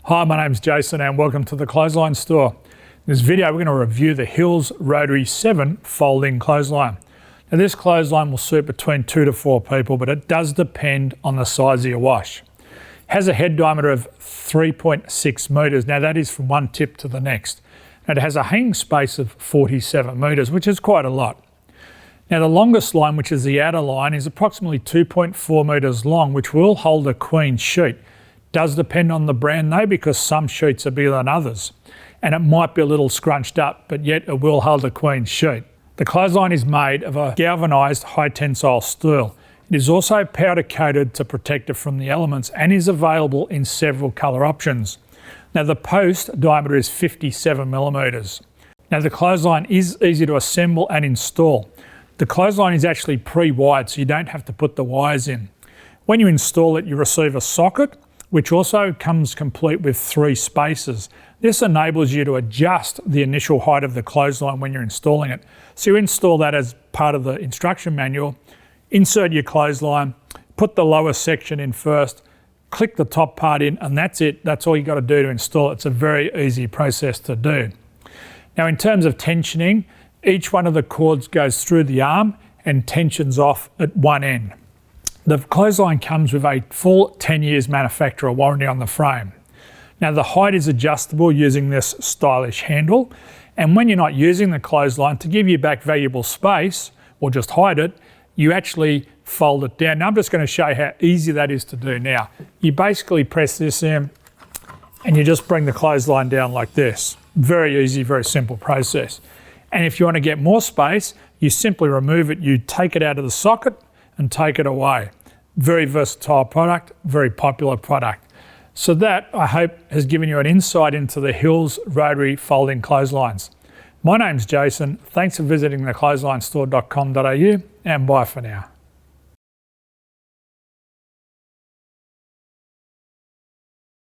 Hi, my name's Jason and welcome to the Clothesline Store. In this video we're going to review the Hills Rotary 7 folding clothesline. Now this clothesline will suit between 2 to 4 people, but it does depend on the size of your wash. It has a head diameter of 3.6 metres. Now that is from one tip to the next. And it has a hanging space of 47 metres, which is quite a lot. Now the longest line, which is the outer line, is approximately 2.4 metres long, which will hold a queen sheet. Does depend on the brand though, because some sheets are bigger than others. And it might be a little scrunched up, but yet it will hold a queen sheet. The clothesline is made of a galvanised high tensile steel. It is also powder coated to protect it from the elements and is available in several colour options. Now the post diameter is 57 millimetres. Now the clothesline is easy to assemble and install. The clothesline is actually pre-wired, so you don't have to put the wires in. When you install it, you receive a socket, which also comes complete with 3 spaces. This enables you to adjust the initial height of the clothesline when you're installing it. So you install that as part of the instruction manual, insert your clothesline, put the lower section in first, click the top part in, and that's it. That's all you got to do to install it. It's a very easy process to do. Now in terms of tensioning, each one of the cords goes through the arm and tensions off at one end. The clothesline comes with a full 10 years manufacturer warranty on the frame. Now the height is adjustable using this stylish handle, and when you're not using the clothesline, to give you back valuable space or just hide it, you actually fold it down. Now I'm just going to show you how easy that is to do now. You basically press this in and you just bring the clothesline down like this. Very easy, very simple process. And if you want to get more space, you simply remove it, you take it out of the socket and take it away. Very versatile product, very popular product. So that, I hope, has given you an insight into the Hills Rotary folding clotheslines. My name's Jason. Thanks for visiting theclotheslinestore.com.au and bye for now.